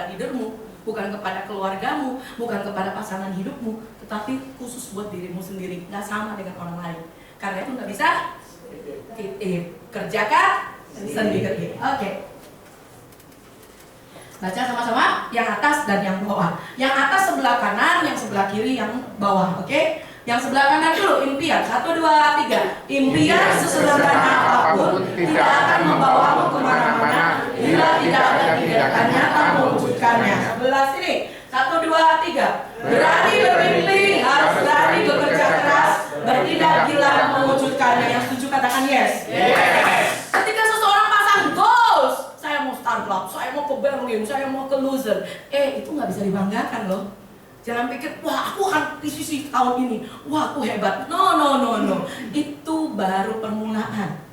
kepada leadermu, bukan kepada keluargamu, bukan kepada pasangan hidupmu, tetapi khusus buat dirimu sendiri, nggak sama dengan orang lain. Karena itu nggak bisa kerjakan sendiri. Oke. Baca sama-sama, yang atas dan yang bawah. Yang atas sebelah kanan, yang sebelah kiri yang bawah. Oke? Yang sebelah kanan dulu, impian. 1, 2, 3. Impian sesederhana apapun tidak akan membawamu kemana-mana bila tidak ada tindakan nyata mewujudkannya. Sebelah sini. 1, 2, 3. Berani bermimpi, harus berani bekerja keras, bertindak gila mewujudkannya. Yang setuju katakan yes. Yes. Ketika seseorang pasang goals, saya mau start club, saya mau ke Berlin, saya mau ke Luzern, itu nggak bisa dibanggakan loh. Jangan pikir, wah aku akan PCC tahun ini, wah aku hebat. No. Itu baru permulaan.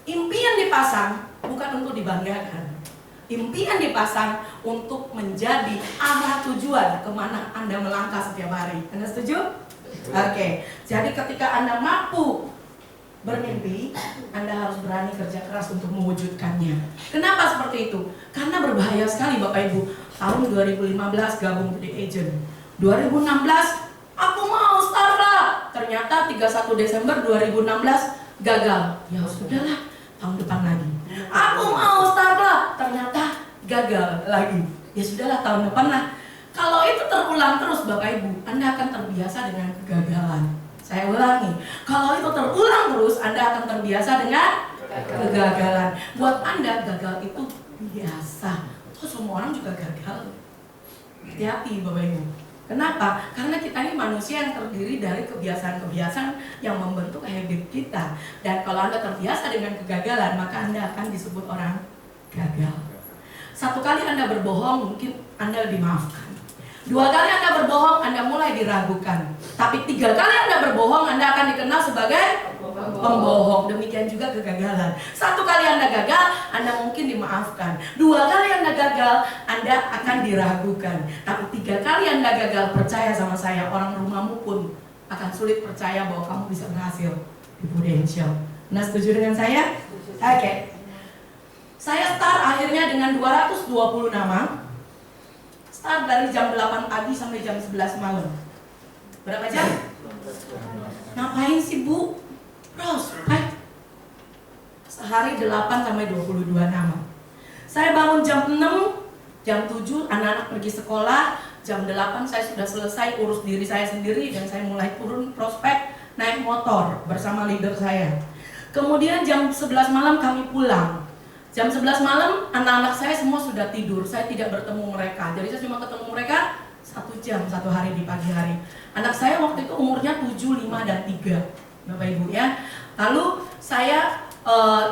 Impian dipasang bukan untuk dibanggakan. Impian dipasang untuk menjadi arah tujuan kemana Anda melangkah setiap hari. Anda setuju? Oke. Jadi ketika Anda mampu bermimpi, Anda harus berani kerja keras untuk mewujudkannya. Kenapa seperti itu? Karena berbahaya sekali Bapak Ibu. Tahun 2015 gabung ke The Agent. 2016 aku mau startup. Ternyata 31 Desember 2016 gagal. Ya sudahlah, tahun depan lagi. Aku mau startup. Ternyata gagal lagi. Ya sudahlah, tahun depan lah. Kalau itu terulang terus Bapak Ibu, Anda akan terbiasa dengan kegagalan. Saya ulangi, kalau itu terulang terus, Anda akan terbiasa dengan kegagalan. Buat Anda, gagal itu biasa. Toh semua orang juga gagal. Hati-hati Bapak Ibu. Kenapa? Karena kita ini manusia yang terdiri dari kebiasaan-kebiasaan yang membentuk habit kita. Dan kalau Anda terbiasa dengan kegagalan, maka Anda akan disebut orang gagal. Satu kali Anda berbohong, mungkin Anda dimaafkan. 2 kali Anda berbohong, Anda mulai diragukan. Tapi 3 kali Anda berbohong, Anda akan dikenal sebagai pembohong. Demikian juga kegagalan. 1 kali Anda gagal, Anda mungkin dimaafkan. 2 kali Anda gagal, Anda akan diragukan. Tapi 3 kali Anda gagal, percaya sama saya, orang rumahmu pun akan sulit percaya bahwa kamu bisa berhasil di Prudential. Anda setuju dengan saya? Oke. Saya start akhirnya dengan 220 nama. Start dari jam 8 pagi sampai jam 11 malam. Berapa jam? Ngapain sih Bu? Prospek. Sehari 8 sampai 22 nama. Saya bangun jam 6, jam 7 anak-anak pergi sekolah, jam 8 saya sudah selesai urus diri saya sendiri dan saya mulai turun prospek naik motor bersama leader saya. Kemudian jam 11 malam kami pulang. Jam 11 malam anak-anak saya semua sudah tidur. Saya tidak bertemu mereka. Jadi saya cuma ketemu mereka 1 jam, 1 hari di pagi hari. Anak saya waktu itu umurnya 7, 5, dan 3 Bapak Ibu ya. Lalu saya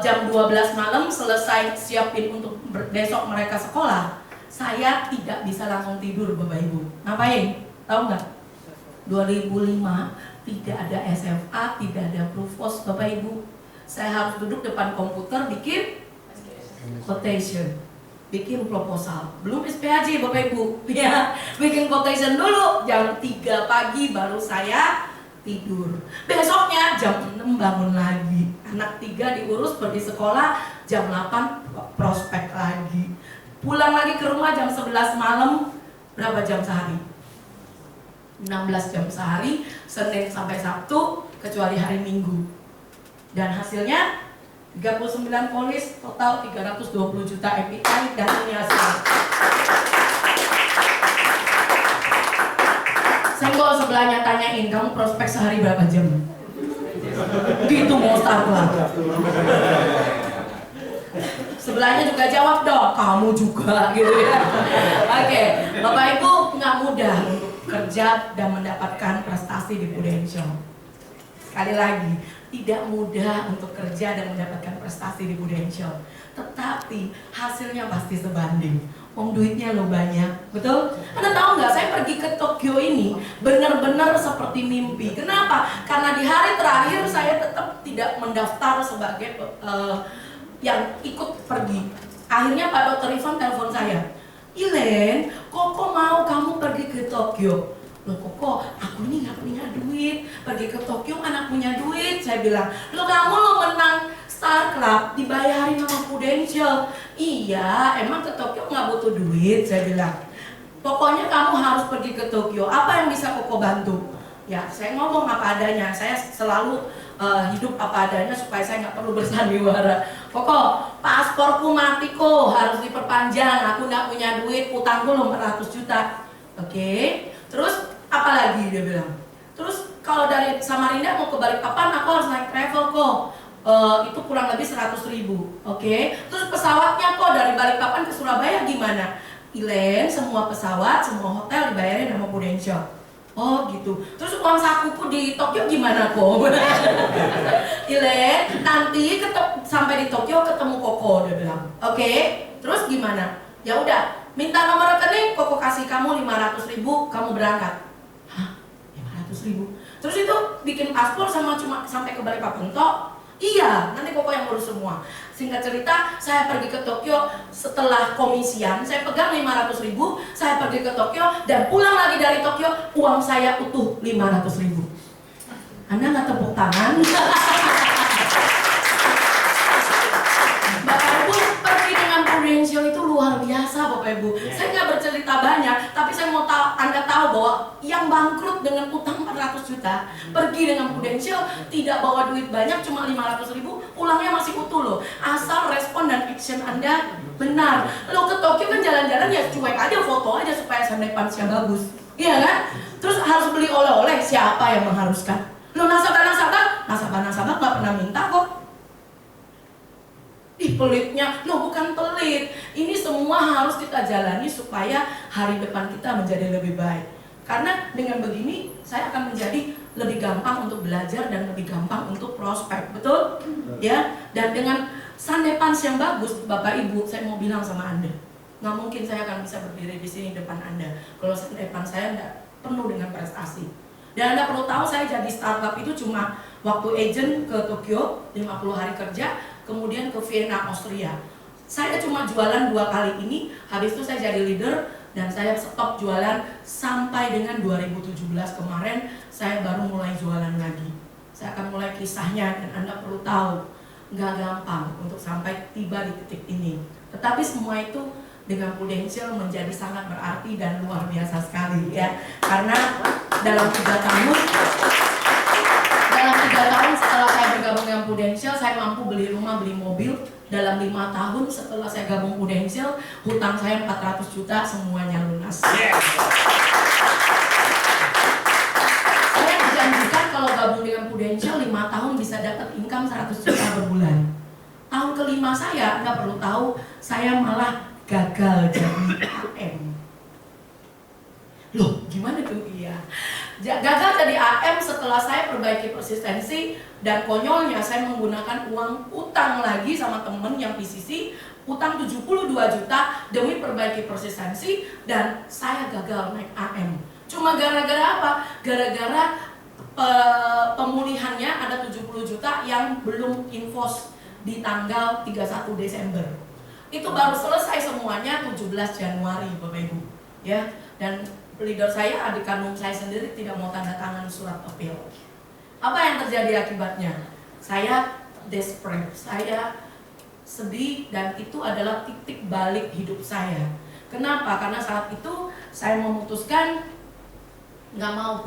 jam 12 malam selesai siapin untuk besok mereka sekolah. Saya tidak bisa langsung tidur Bapak Ibu. Ngapain? Tahu nggak? 2005 tidak ada SFA, tidak ada Provos Bapak Ibu. Saya harus duduk depan komputer bikin quotation, bikin proposal, belum SPAJ Bapak Ibu ya, bikin quotation dulu. Jam 3 pagi baru saya tidur. Besoknya jam 6 bangun lagi, anak 3 diurus pergi sekolah, jam 8 prospek lagi, pulang lagi ke rumah jam 11 malam. Berapa jam sehari? 16 jam sehari, Senin sampai Sabtu kecuali hari Minggu. Dan hasilnya 39 polis, total 320 juta MPI, dan ini hasil. Senggol sebelahnya tanyain, kamu prospek sehari berapa jam? Gitu mau start lah. Sebelahnya juga jawab dong, kamu juga gitu ya. Oke, Bapak Ibu, nggak mudah untuk kerja dan mendapatkan prestasi di Prudential. Sekali lagi, tidak mudah untuk kerja dan mendapatkan prestasi di Prudential, tetapi hasilnya pasti sebanding. Duitnya lo banyak, betul? Anda tahu nggak? Saya pergi ke Tokyo ini benar-benar seperti mimpi. Kenapa? Karena di hari terakhir saya tetap tidak mendaftar sebagai yang ikut pergi. Akhirnya Pak Dr. Ivan telepon saya, Ilen, Koko mau kamu pergi ke Tokyo. Loh Koko, aku ini nggak punya duit, pergi ke Tokyo anak punya duit. Saya bilang, lo kamu lo menang Star Club, dibayarin sama Prudential. Iya, emang ke Tokyo nggak nggak butuh duit, saya bilang. Pokoknya kamu harus pergi ke Tokyo. Apa yang bisa Koko bantu? Ya, saya ngomong apa adanya. Saya selalu hidup apa adanya supaya saya nggak perlu bersandiwara. Koko, pasporku mati kok, harus diperpanjang. Aku nggak punya duit, utangku 500 juta. Oke. Terus apa lagi dia bilang? Terus kalau dari Samarinda mau ke Balikpapan, aku harus naik travel kok. Itu kurang lebih 100.000. Oke. Terus pesawatnya kok dari Balikpapan ke Surabaya gimana? Ilen, semua pesawat, semua hotel dibayarin sama Prudential. Oh gitu. Terus uang sakuku di Tokyo gimana kok? Ilen, nanti sampai di Tokyo ketemu Koko, dia bilang. Oke. Terus gimana? Ya udah, minta nomor rekening, Koko kasih kamu 500.000, kamu berangkat. Hah? 500.000? Terus itu bikin paspor sama cuma sampai ke Balikpapan toh? Iya, nanti Koko yang urus semua. Singkat cerita, saya pergi ke Tokyo setelah komisian, saya pegang 500.000, saya pergi ke Tokyo dan pulang lagi dari Tokyo, uang saya utuh 500.000. Anda nggak tepuk tangan? Bapak Ibu, pergi dengan Prudential itu luar biasa Bapak Ibu. Saya nggak bercerita banyak, tapi saya mau Anda tahu bahwa yang bangkrut dengan utang 400 juta, pergi dengan Prudential, tidak bawa duit banyak, cuma 500.000, pulangnya masih utuh loh. Asal respon dan action Anda benar. Lo ke Tokyo kan jalan-jalan ya cuek aja, foto aja supaya Sunday Punch-nya bagus. Iya kan? Terus harus beli oleh-oleh, siapa yang mengharuskan? Lo nasabah nggak pernah minta kok. Ih, pelitnya, lo bukan pelit. Ini semua harus kita jalani supaya hari depan kita menjadi lebih baik. Karena dengan begini, saya akan menjadi lebih gampang untuk belajar dan lebih gampang untuk prospek, betul? Ya, dan dengan Sunday Punch yang bagus, Bapak Ibu, saya mau bilang sama Anda, nggak mungkin saya akan bisa berdiri di sini depan Anda kalau Sunday Punch saya nggak penuh dengan prestasi. Dan Anda perlu tahu, saya jadi startup itu cuma waktu agent ke Tokyo 50 hari kerja, kemudian ke Vienna, Austria. Saya cuma jualan 2 kali ini, habis itu saya jadi leader dan saya stop jualan sampai dengan 2017 kemarin saya baru mulai jualan lagi. Saya akan mulai kisahnya dan Anda perlu tahu, nggak gampang untuk sampai tiba di titik ini. Tetapi semua itu dengan Prudential menjadi sangat berarti dan luar biasa sekali ya. Karena dalam 3 tahun setelah saya bergabung dengan Prudential, saya mampu beli rumah, beli mobil. Dalam 5 tahun setelah saya gabung Prudential, hutang saya 400 juta semuanya lunas. Saya dijanjikan kalau gabung dengan Prudential 5 tahun bisa dapat income 100 juta per bulan. Tahun kelima saya, Anda perlu tahu, saya malah gagal jadi AM. Loh, gimana tuh? Iya. Gagal jadi AM setelah saya perbaiki persistensi dan konyolnya saya menggunakan uang utang lagi sama temen yang PCC, utang 72 juta demi perbaiki persistensi dan saya gagal naik AM. Cuma gara-gara apa? Gara-gara pemulihannya ada 70 juta yang belum invoice di tanggal 31 Desember. Itu baru selesai semuanya 17 Januari Bapak Ibu. Ya, dan leader saya, adik kandung saya sendiri tidak mau tanda tangan surat appeal. Apa yang terjadi akibatnya? Saya desperate, saya sedih dan itu adalah titik balik hidup saya. Kenapa? Karena saat itu saya memutuskan nggak mau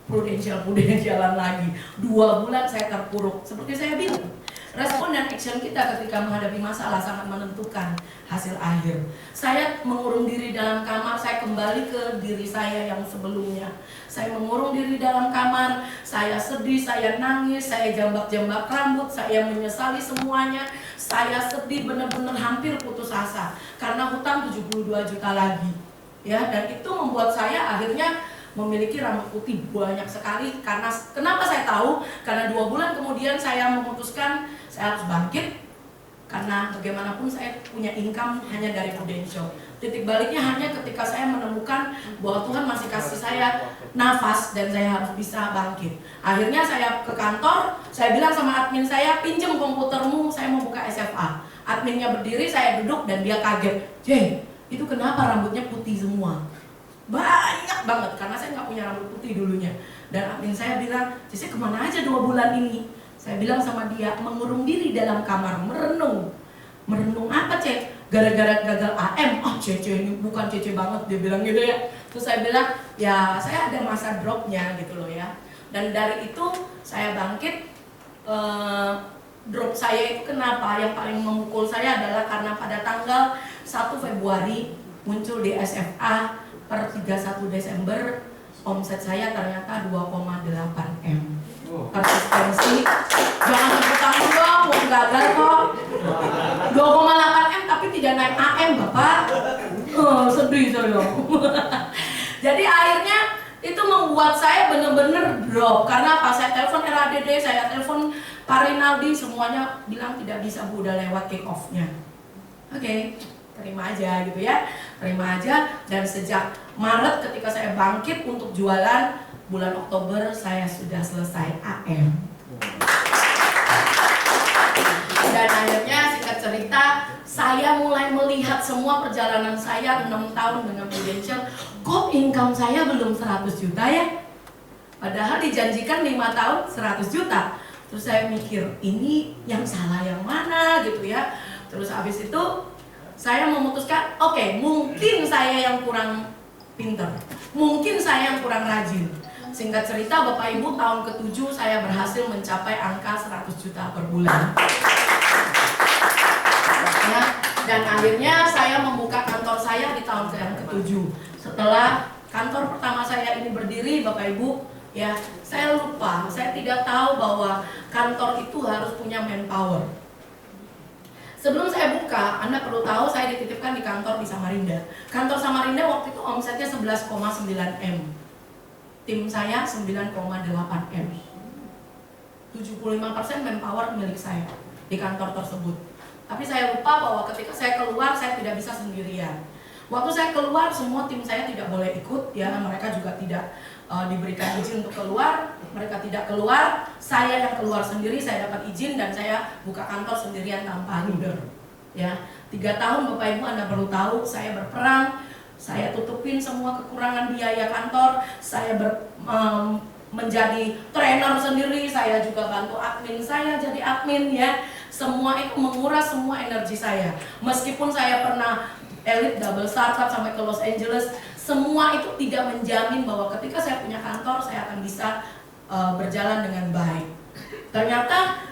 Prudential-Prudentialan lagi. 2 bulan saya terpuruk. Seperti saya bilang, respon dan action kita ketika menghadapi masalah sangat menentukan hasil akhir. Saya mengurung diri dalam kamar, saya kembali ke diri saya yang sebelumnya. Saya mengurung diri dalam kamar, saya sedih, saya nangis, saya jambak-jambak rambut, saya menyesali semuanya. Saya sedih, benar-benar hampir putus asa karena hutang 72 juta lagi. Ya, dan itu membuat saya akhirnya memiliki rambut putih banyak sekali. Karena kenapa saya tahu? Karena 2 bulan kemudian saya memutuskan saya harus bangkit. Karena bagaimanapun saya punya income hanya dari Prudential. Titik baliknya hanya ketika saya menemukan bahwa Tuhan masih kasih saya nafas dan saya harus bisa bangkit. Akhirnya saya ke kantor, saya bilang sama admin saya, pinjam komputermu, saya mau buka SFA. Adminnya berdiri, saya duduk dan dia kaget. Jay, itu kenapa rambutnya putih semua? Banyak banget, karena saya nggak punya rambut putih dulunya. Dan admin saya bilang, Cici kemana aja 2 bulan ini? Saya bilang sama dia, mengurung diri dalam kamar, merenung. Merenung apa, Cek? gara-gara gagal AM, Cece ini bukan Cece banget, dia bilang gitu ya. Terus saya bilang, ya saya ada masa dropnya gitu loh ya. Dan dari itu saya bangkit. Drop saya itu kenapa? Yang paling memukul saya adalah karena pada tanggal 1 Februari muncul di SFA per 31 Desember omset saya ternyata 2,8 M. Persistensi, jangan tepuk tangan dong, mau gagal kok. 2,8 M tapi tidak naik AM Bapak. Sedih saya. Jadi akhirnya itu membuat saya benar-benar drop. Karena pas saya telepon RADD, saya telepon Pak Rinaldi, semuanya bilang tidak bisa Bu, udah lewat kick off-nya. Oke, terima aja gitu ya, terima aja. Dan sejak Maret ketika saya bangkit untuk jualan, bulan Oktober saya sudah selesai AM. Dan akhirnya singkat cerita, saya mulai melihat semua perjalanan saya 6 tahun dengan Prudential, kok income saya belum 100 juta ya? Padahal dijanjikan 5 tahun 100 juta. Terus saya mikir, ini yang salah yang mana gitu ya. Terus habis itu saya memutuskan, oke, mungkin saya yang kurang pinter, mungkin saya yang kurang rajin. Singkat cerita Bapak Ibu, tahun ke-7 saya berhasil mencapai angka 100 juta per bulan ya. Dan akhirnya saya membuka kantor saya di tahun yang ke-7. Setelah kantor pertama saya ini berdiri Bapak Ibu ya, saya lupa, saya tidak tahu bahwa kantor itu harus punya manpower. Sebelum saya buka, Anda perlu tahu saya dititipkan di kantor di Samarinda. Kantor Samarinda waktu itu omsetnya 11,9 M. Tim saya 9,8 M. 75% manpower milik saya di kantor tersebut. Tapi saya lupa bahwa ketika saya keluar, saya tidak bisa sendirian. Waktu saya keluar, semua tim saya tidak boleh ikut, ya, mereka juga tidak diberikan izin untuk keluar, mereka tidak keluar, saya yang keluar sendiri, saya dapat izin dan saya buka kantor sendirian tanpa leader. Ya, 3 tahun Bapak Ibu Anda perlu tahu, saya berperang, saya tutupin semua kekurangan biaya kantor, saya menjadi trainer sendiri, saya juga bantu admin saya jadi admin ya. Semua itu menguras semua energi saya. Meskipun saya pernah elite double startup sampai ke Los Angeles, semua itu tidak menjamin bahwa ketika saya punya kantor saya akan bisa berjalan dengan baik. Ternyata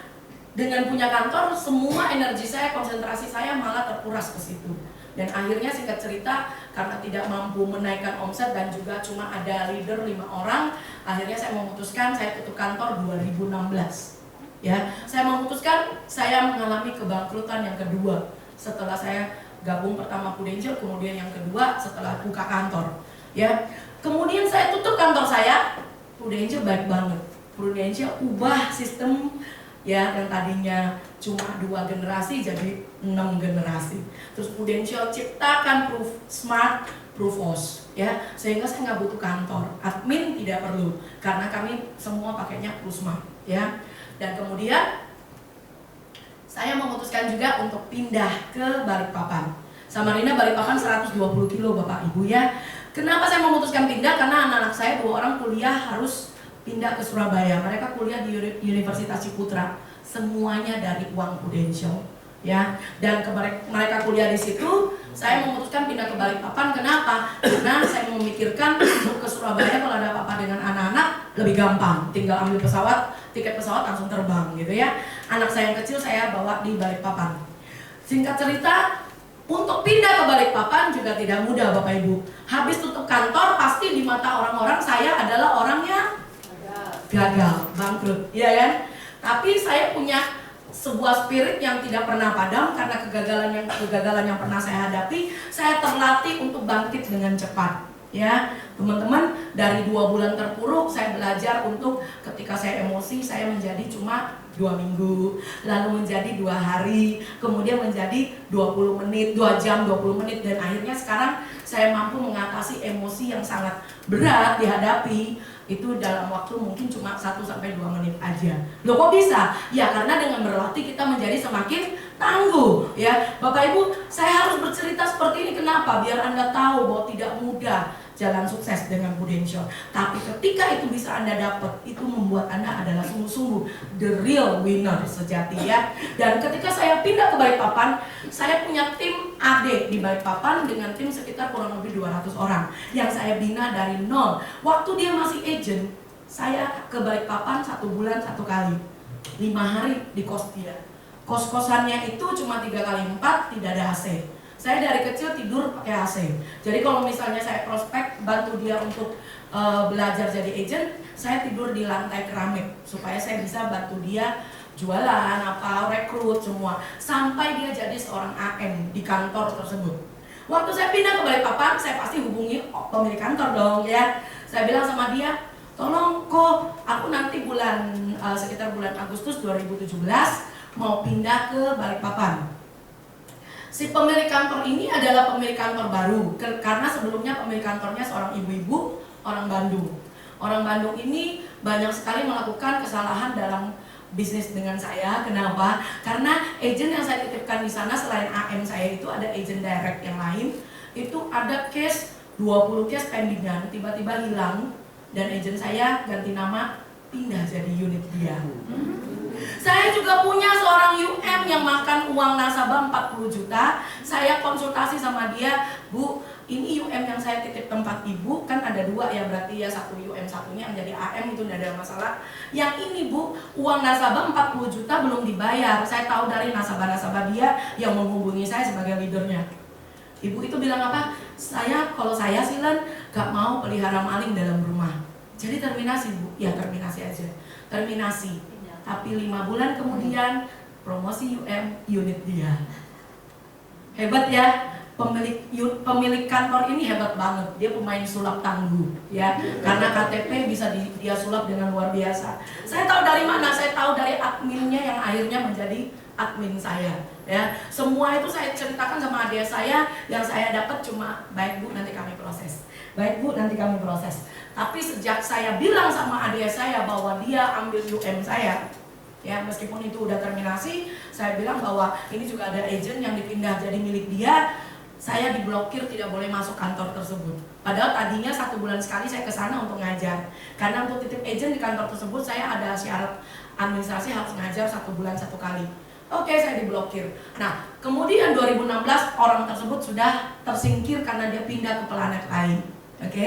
dengan punya kantor semua energi saya, konsentrasi saya malah terkuras ke situ. Dan akhirnya singkat cerita, karena tidak mampu menaikkan omset dan juga cuma ada leader 5 orang, akhirnya saya memutuskan saya tutup kantor 2016. Ya, saya memutuskan saya mengalami kebangkrutan yang kedua setelah saya gabung pertama Prudential, kemudian yang kedua setelah buka kantor. Ya, kemudian saya tutup kantor saya. Prudential baik banget. Prudential ubah sistem ya, yang tadinya cuma 2 generasi jadi 6 generasi. Terus Prudential ciptakan smart Proofos ya, sehingga saya nggak butuh kantor, admin tidak perlu karena kami semua pakainya Smart ya. Dan kemudian saya memutuskan juga untuk pindah ke Balikpapan. Samarinda Balikpapan 120 kilo Bapak Ibu ya. Kenapa saya memutuskan pindah? Karena anak-anak saya 2 orang kuliah harus pindah ke Surabaya. Mereka kuliah di Universitas Ciputra. Semuanya dari uang Prudential ya. Dan mereka kuliah di situ, saya memutuskan pindah ke Balikpapan. Kenapa? Karena saya memikirkan untuk ke Surabaya kalau ada apa-apa dengan anak-anak lebih gampang. Tinggal ambil pesawat, tiket pesawat langsung terbang gitu ya. Anak saya yang kecil saya bawa di Balikpapan. Singkat cerita, untuk pindah ke Balikpapan juga tidak mudah Bapak Ibu. Habis tutup kantor, pasti di mata orang-orang saya adalah orangnya gagal, bangkrut, ya kan? Tapi saya punya sebuah spirit yang tidak pernah padam karena kegagalan yang pernah saya hadapi. Saya terlatih untuk bangkit dengan cepat. Ya, teman-teman, dari 2 bulan terpuruk saya belajar untuk ketika saya emosi saya menjadi cuma 2 minggu, lalu menjadi 2 hari, kemudian menjadi 20 menit, 2 jam 20 menit, dan akhirnya sekarang saya mampu mengatasi emosi yang sangat berat dihadapi itu dalam waktu mungkin cuma 1-2 menit aja. Loh kok bisa? Ya karena dengan berlatih kita menjadi semakin tangguh ya. Bapak Ibu, saya harus bercerita seperti ini kenapa? Biar Anda tahu bahwa tidak mudah. jalan sukses dengan Prudential. Tapi ketika itu bisa Anda dapat, itu membuat Anda adalah sungguh-sungguh the real winner sejati ya. Dan ketika saya pindah ke Balikpapan, saya punya tim AD di Balikpapan dengan tim sekitar kurang lebih 200 orang yang saya bina dari nol. Waktu dia masih agent, saya ke Balikpapan 1 bulan 1 kali, 5 hari di kos dia. Kos-kosannya itu cuma 3 kali 4, tidak ada AC. Saya dari kecil tidur pakai AC. Jadi kalau misalnya saya prospek bantu dia untuk belajar jadi agent, saya tidur di lantai keramik supaya saya bisa bantu dia jualan, rekrut semua, sampai dia jadi seorang AM di kantor tersebut. Waktu saya pindah ke Balikpapan, saya pasti hubungi pemilik kantor dong ya. Saya bilang sama dia, tolong kok aku nanti sekitar bulan Agustus 2017 mau pindah ke Balikpapan. Si pemilik kantor ini adalah pemilik kantor baru, karena sebelumnya pemilik kantornya seorang ibu-ibu orang Bandung. Orang Bandung ini banyak sekali melakukan kesalahan dalam bisnis dengan saya. Kenapa? Karena agent yang saya titipkan di sana selain AM saya itu ada agent direct yang lain. Itu ada case 20 case pendingan tiba-tiba hilang dan agent saya ganti nama, pindah jadi unit dia. Saya juga punya seorang UM yang makan uang nasabah 40 juta. Saya konsultasi sama dia, Bu, ini UM yang saya titip tempat ibu, kan ada 2 ya, berarti ya 1 UM, satunya yang jadi AM, itu tidak ada masalah. Yang ini Bu, uang nasabah 40 juta belum dibayar. Saya tahu dari nasabah-nasabah dia yang menghubungi saya sebagai leadernya. Ibu itu bilang apa? Kalau saya sih Len, gak mau pelihara maling dalam rumah. Jadi terminasi Bu, ya terminasi aja. Terminasi. Tapi 5 bulan kemudian promosi unit dia. Hebat ya, pemilik kantor ini hebat banget. Dia pemain sulap tangguh ya, karena KTP bisa dia sulap dengan luar biasa. Saya tahu dari mana? Saya tahu dari adminnya yang akhirnya menjadi admin saya ya. Semua itu saya ceritakan sama adik saya, yang saya dapat cuma, baik Bu, nanti kami proses. Baik Bu, nanti kami proses. Tapi sejak saya bilang sama adik saya bahwa dia ambil UM saya, ya meskipun itu udah terminasi, saya bilang bahwa ini juga ada agent yang dipindah jadi milik dia, saya diblokir, tidak boleh masuk kantor tersebut. Padahal tadinya 1 bulan sekali saya ke sana untuk ngajar. Karena untuk titip agent di kantor tersebut saya ada syarat administrasi harus ngajar 1 bulan 1 kali. Oke, saya diblokir. Nah, kemudian 2016 orang tersebut sudah tersingkir karena dia pindah ke planet lain. Oke,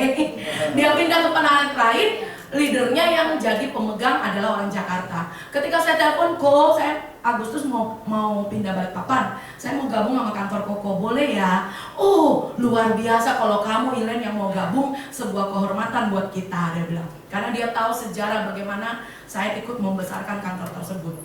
dia pindah ke planet lain, leadernya yang jadi pemegang adalah orang Jakarta. Ketika saya telepon, Ko, saya Agustus mau pindah Balikpapan, saya mau gabung sama kantor Koko, boleh ya? Oh, luar biasa kalau kamu Ilen yang mau gabung, sebuah kehormatan buat kita, dia bilang. Karena dia tahu sejarah bagaimana saya ikut membesarkan kantor tersebut.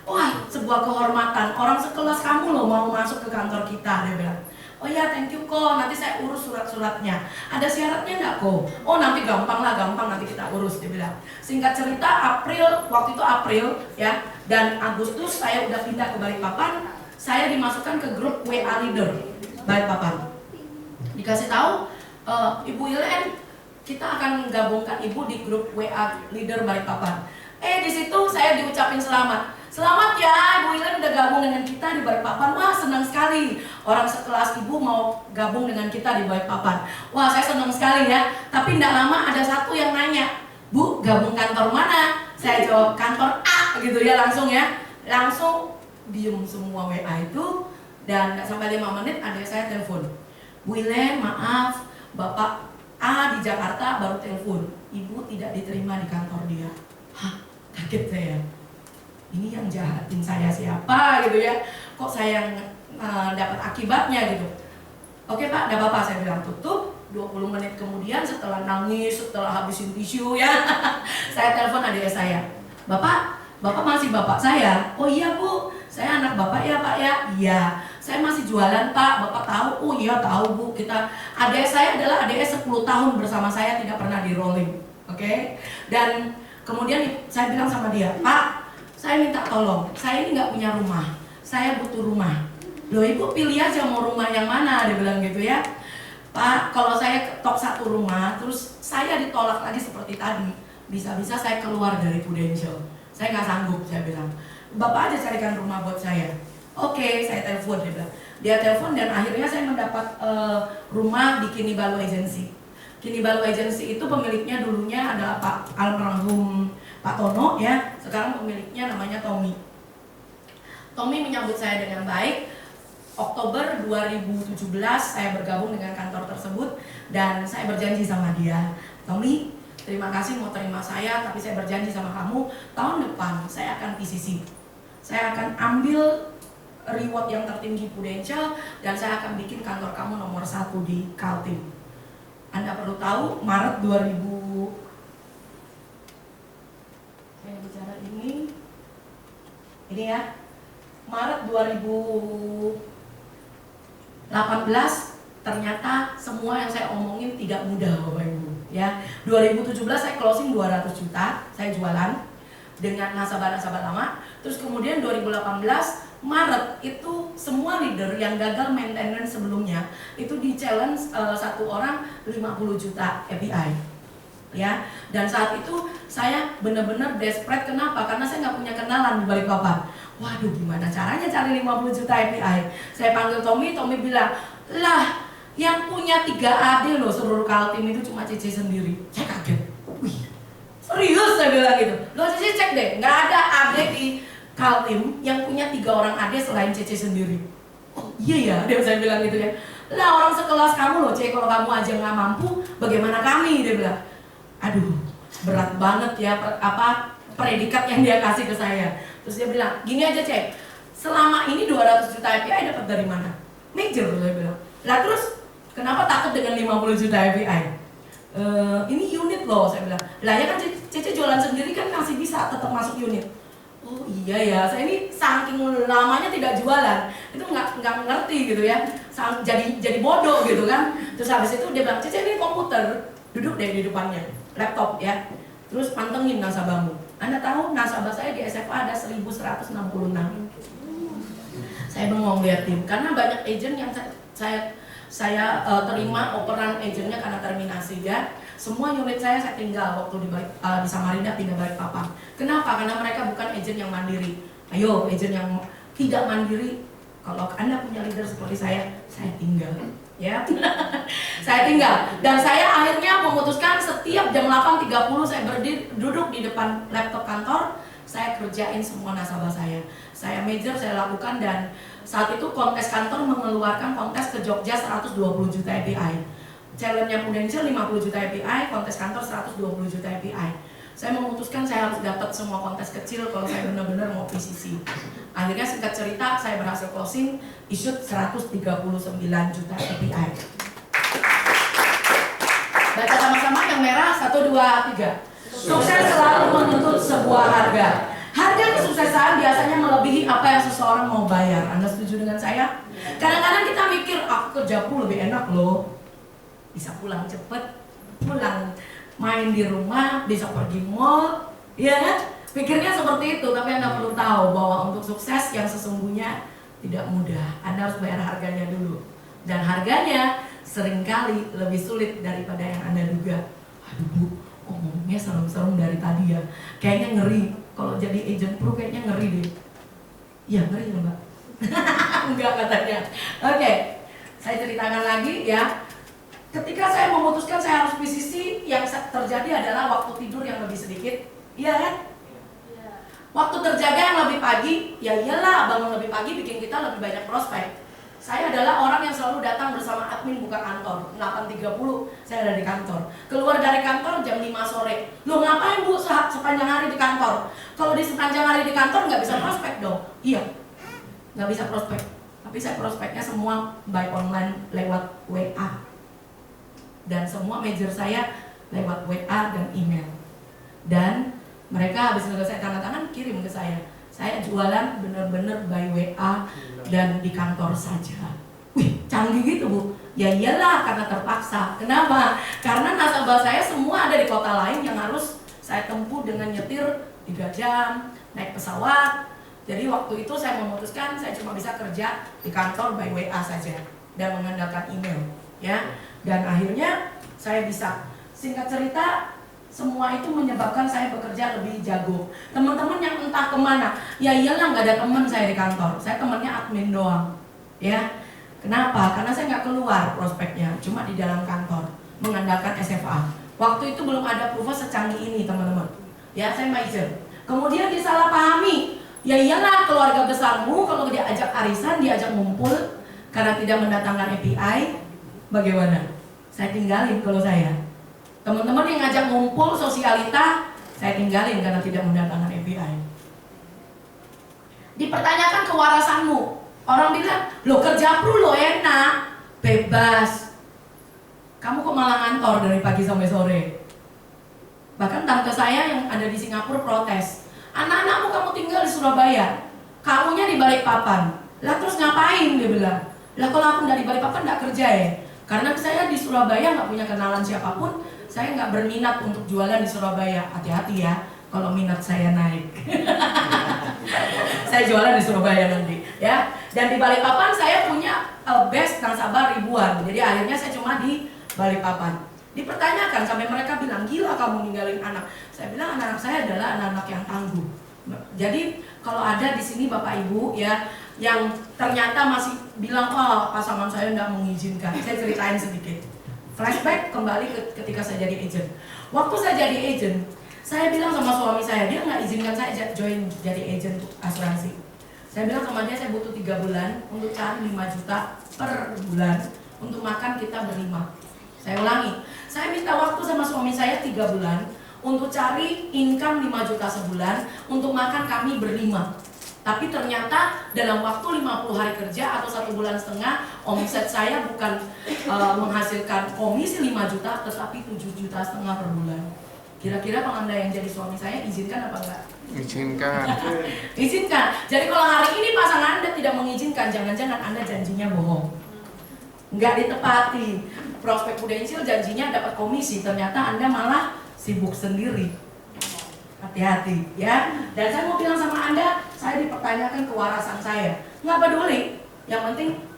Wah, sebuah kehormatan, orang sekelas kamu loh mau masuk ke kantor kita, dia bilang. Oh ya, thank you Ko, nanti saya urus surat-suratnya. Ada syaratnya nggak Ko? Oh nanti gampang nanti kita urus, dia bilang. Singkat cerita, waktu itu April ya, dan Agustus saya udah pindah ke Balikpapan. Saya dimasukkan ke grup WA leader Balikpapan. Dikasih tahu, Ibu Ilen, kita akan gabungkan Ibu di grup WA leader Balikpapan. Di situ saya diucapin selamat. Selamat ya, Ibu Ilen udah gabung dengan kita di Balikpapan. Wah, senang sekali. Orang sekelas Ibu mau gabung dengan kita di Balikpapan. Wah, saya senang sekali ya. Tapi tidak lama ada satu yang nanya, Bu, gabung kantor mana? Saya jawab kantor A gitu ya, langsung ya. Langsung diem semua WA itu. Dan gak sampai 5 menit ada saya telepon. Bu Ilen, maaf, Bapak A di Jakarta baru telepon. Ibu tidak diterima di kantor dia. Hah, kaget saya. Ini yang jahatin saya siapa gitu ya, kok saya yang dapat akibatnya gitu. Oke Pak, tidak apa-apa, saya bilang tutup. 20 menit kemudian setelah nangis, setelah habisin tisu ya, saya telepon adik saya. Bapak masih bapak saya? Oh iya Bu, saya anak Bapak ya Pak ya? Iya, saya masih jualan Pak, Bapak tahu? Oh iya tahu Bu, adik saya adalah adik 10 tahun bersama saya, tidak pernah di rolling. Oke? Dan kemudian saya bilang sama dia, Pak, saya minta tolong, saya ini nggak punya rumah, saya butuh rumah. Loh Ibu pilih aja mau rumah yang mana, dia bilang gitu ya. Pak, kalau saya ketok 1 rumah, terus saya ditolak lagi seperti tadi, bisa-bisa saya keluar dari Prudential. Saya nggak sanggup, saya bilang. Bapak aja carikan rumah buat saya. Oke, saya telepon, dia bilang. Dia telepon dan akhirnya saya mendapat rumah di Kini Balu Agency. Kinibalu Agency itu pemiliknya dulunya adalah Pak almarhum Pak Tono ya, sekarang pemiliknya namanya Tommy. Tommy menyambut saya dengan baik. Oktober 2017 saya bergabung dengan kantor tersebut dan saya berjanji sama dia, Tommy, terima kasih mau terima saya, tapi saya berjanji sama kamu tahun depan saya akan PCC. Saya akan ambil reward yang tertinggi Prudential dan saya akan bikin kantor kamu nomor 1 di Kaltim. Anda perlu tahu Maret 2000 saya bicara ini ya, Maret 2018 ternyata semua yang saya omongin tidak mudah Bapak Ibu ya. 2017 saya closing 200 juta, saya jualan dengan nasabah-nasabah lama. Terus kemudian 2018 Maret itu semua leader yang gagal maintenance sebelumnya itu di challenge satu orang 50 juta API ya. Dan saat itu saya benar-benar desperate. Kenapa? Karena saya nggak punya kenalan di Balikpapan. Waduh, gimana caranya cari 50 juta API? Saya panggil Tommy, Tommy bilang, lah yang punya 3 AD loh seluruh Kaltim itu cuma Cici sendiri. Saya kaget, wih serius saya bilang gitu. Loh Cici cek deh, nggak ada AD di Kaltim yang punya 3 orang AD selain Cici sendiri. Oh iya ya, dia saya bilang gitu ya. Lah orang sekelas kamu loh Cici, kalau kamu aja nggak mampu, bagaimana kami? Dia bilang, aduh berat banget ya predikat yang dia kasih ke saya. Terus dia bilang, gini aja Cek, selama ini 200 juta API dapat dari mana? Major, saya bilang. Lah terus, kenapa takut dengan 50 juta API? Ini unit loh, saya bilang. Lah ya kan Cece jualan sendiri kan masih bisa tetap masuk unit. Oh iya ya, saya ini saking lamanya tidak jualan, itu nggak ngerti gitu ya, jadi bodoh gitu kan. Terus habis itu dia bilang, Cece ini komputer, duduk deh di depannya, laptop ya. Terus pantengin nasabahmu. Anda tahu nasabah saya di SFA ada 1166. Saya bengong liatin karena banyak agent yang saya terima operan agentnya karena terminasi ya. Semua unit saya tinggal waktu di Samarinda pindah Balikpapan. Kenapa? Karena mereka bukan agent yang mandiri. Ayo agent yang tidak mandiri, kalau Anda punya leader seperti saya tinggal ya. Saya tinggal dan saya akhirnya memutuskan setiap jam 8.30 saya duduk di depan laptop kantor, saya kerjain semua nasabah saya major saya lakukan. Dan saat itu kontes kantor mengeluarkan kontes ke Jogja 120 juta API, challenge-nya Prudential 50 juta API, kontes kantor 120 juta API. Saya memutuskan saya harus dapat semua kontes kecil kalau saya benar-benar mau PCC. Akhirnya singkat cerita saya berhasil closing, issued 139 juta API. Baca sama-sama yang merah, 1, 2, 3. Sukses selalu menuntut sebuah harga. Harga kesuksesan biasanya melebihi apa yang seseorang mau bayar. Anda setuju dengan saya? Kadang-kadang kita mikir, aku kerja lebih enak loh. Bisa pulang cepet, pulang main di rumah, bisa pergi mall, ya kan? Pikirnya seperti itu, tapi Anda perlu tahu bahwa untuk sukses yang sesungguhnya tidak mudah. Anda harus bayar harganya dulu. Dan harganya seringkali lebih sulit daripada yang Anda duga. Aduh Bu, ngomongnya serem-serem dari tadi ya. Kayaknya ngeri, kalau jadi agent pro kayaknya ngeri deh. Iya ngeri ya Mbak? Enggak katanya. Oke, saya ceritakan lagi ya. Ketika saya memutuskan saya harus PCC, yang terjadi adalah waktu tidur yang lebih sedikit, iya kan? Waktu terjaga yang lebih pagi, ya iyalah bangun lebih pagi bikin kita lebih banyak prospek. Saya adalah orang yang selalu datang bersama admin buka kantor, 8.30 saya ada di kantor. Keluar dari kantor jam 5 sore. Loh ngapain Bu sepanjang hari di kantor? Kalau di sepanjang hari di kantor nggak bisa prospek dong? Iya, nggak bisa prospek. Tapi saya prospeknya semua by online lewat WA. Dan semua manajer saya lewat WA dan email. Dan mereka habis selesai tanda tangan kirim ke saya. Saya jualan bener-bener by WA dan di kantor saja. Wih, canggih gitu Bu. Ya iyalah karena terpaksa. Kenapa? Karena nasabah saya semua ada di kota lain yang harus saya tempuh dengan nyetir 3 jam, naik pesawat. Jadi waktu itu saya memutuskan saya cuma bisa kerja di kantor by WA saja dan mengandalkan email, ya. Dan akhirnya saya bisa, singkat cerita, semua itu menyebabkan saya bekerja lebih jago. Teman-teman yang entah kemana, ya iyalah nggak ada teman saya di kantor, saya temannya admin doang, ya. Kenapa? Karena saya nggak keluar prospeknya, cuma di dalam kantor. mengandalkan SFA. Waktu itu belum ada proof secanggih ini teman-teman. Ya, saya major. Kemudian disalahpahami. Ya iyalah, keluarga besarmu kalau diajak arisan, diajak ngumpul karena tidak mendatangkan API, bagaimana? Saya tinggalin kalau saya. Teman-teman yang ngajak ngumpul sosialita, saya tinggalin karena tidak mendatangkan API. Dipertanyakan kewarasanmu. Orang bilang, lo kerja pro lo enak, bebas. Kamu kok malah ngantor dari pagi sampai sore? Bahkan tante saya yang ada di Singapura protes. Anak-anakmu kamu tinggal di Surabaya, kamunya di Balikpapan. Lah terus ngapain, dia bilang. Lah kalau aku nggak di Balikpapan nggak kerja ya. Karena saya di Surabaya nggak punya kenalan siapapun, saya nggak berminat untuk jualan di Surabaya. Hati-hati ya, kalau minat saya naik. Saya jualan di Surabaya nanti, ya. Dan di Balikpapan saya punya base nasabah ribuan. Jadi akhirnya saya cuma di Balikpapan. Dipertanyakan sampai mereka bilang, gila kamu ninggalin anak. Saya bilang anak-anak saya adalah anak-anak yang tangguh. Jadi kalau ada di sini Bapak Ibu ya yang ternyata masih bilang, oh pasangan saya tidak mengizinkan, saya ceritain sedikit. Flashback kembali ketika saya jadi agent. Waktu saya jadi agent, saya bilang sama suami saya, dia nggak izinkan saya join jadi agent asuransi. Saya bilang sama dia, saya butuh 3 bulan untuk cari 5 juta per bulan untuk makan kita berlima. Saya ulangi, saya minta waktu sama suami saya 3 bulan untuk cari income 5 juta sebulan untuk makan kami berlima. Tapi ternyata dalam waktu 50 hari kerja atau 1 bulan setengah, omset saya bukan menghasilkan komisi 5 juta, tetapi 7,5 juta per bulan. Kira-kira kalau Anda yang jadi suami saya izinkan apa enggak? Izinkan. Izinkan. Jadi kalau hari ini pasangan Anda tidak mengizinkan, jangan-jangan Anda janjinya bohong. Enggak ditepati. Prospek Prudensial janjinya dapat komisi, ternyata Anda malah sibuk sendiri. Hati-hati ya. Dan saya mau bilang sama Anda, saya dipertanyakan kewarasan saya. Nggak peduli, yang penting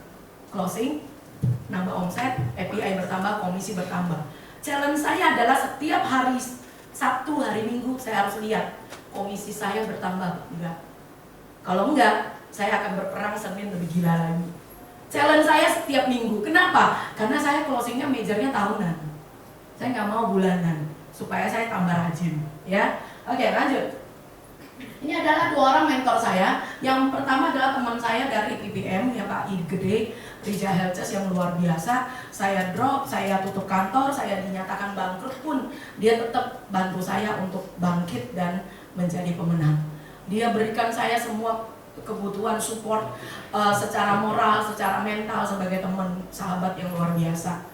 closing, nambah omset, API bertambah, komisi bertambah. Challenge saya adalah setiap hari Sabtu, hari Minggu saya harus lihat komisi saya bertambah enggak. Kalau enggak, saya akan berperang Senin lebih gila lagi. Challenge saya setiap minggu. Kenapa? Karena saya closingnya majornya tahunan. Saya nggak mau bulanan supaya saya tambah rajin. Ya, oke lanjut. Ini adalah 2 orang mentor saya. Yang pertama adalah teman saya dari PPM, ya Pak I Gede, Rija Helces yang luar biasa. Saya drop, saya tutup kantor, saya dinyatakan bangkrut pun dia tetap bantu saya untuk bangkit dan menjadi pemenang. Dia berikan saya semua kebutuhan support secara moral, secara mental sebagai teman sahabat yang luar biasa.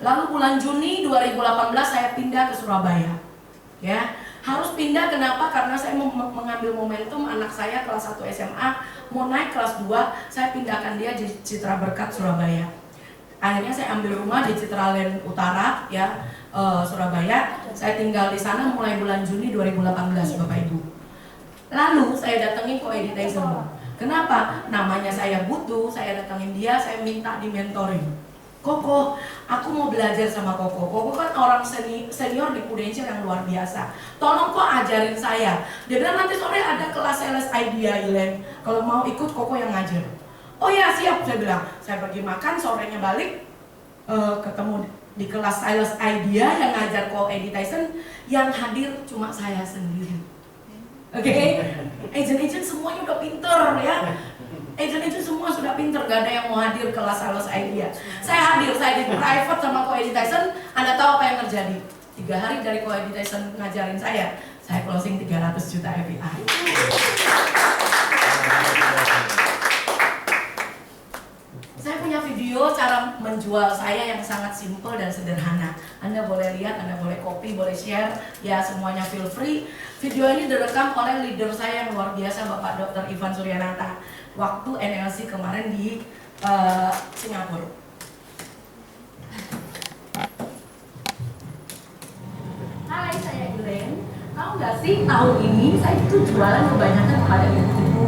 Lalu bulan Juni 2018 saya pindah ke Surabaya. Ya, harus pindah kenapa? Karena saya mengambil momentum anak saya kelas 1 SMA mau naik kelas 2, saya pindahkan dia di Citra Berkat Surabaya. Akhirnya saya ambil rumah di Citraland Utara ya, Surabaya. Saya tinggal di sana mulai bulan Juni 2018 Bapak Ibu. Lalu saya datengin co-editation. Kenapa? Namanya saya butuh, saya datengin dia, saya minta di mentoring. Koko, aku mau belajar sama Koko. Koko kan orang senior di Prudential yang luar biasa. Tolong kok ajarin saya. Dia bilang nanti sore ada kelas sales idea, Ilen. Kalau mau ikut Koko yang ngajar. Oh ya siap, saya bilang. Saya pergi makan, sorenya balik, ketemu di kelas sales idea yang ngajar co-editation, yang hadir cuma saya sendiri. Oke, agent-agent semuanya udah pinter ya. Agent-agent semua sudah pinter, gak ada yang mau hadir kelas sales idea. Saya hadir, saya di private sama co-editation. Anda tahu apa yang terjadi? 3 hari dari co-editation ngajarin saya closing 300 juta API. Saya punya video cara menjual saya yang sangat simple dan sederhana. Anda boleh lihat, Anda boleh copy, boleh share, ya semuanya feel free. Video ini direkam oleh leader saya yang luar biasa, Bapak Dr. Ivan Suryanata, waktu NLC kemarin di Singapura. Hai, saya Elaine. Tahu nggak sih tahun ini saya itu jualan kebanyakan kepada ibu-ibu,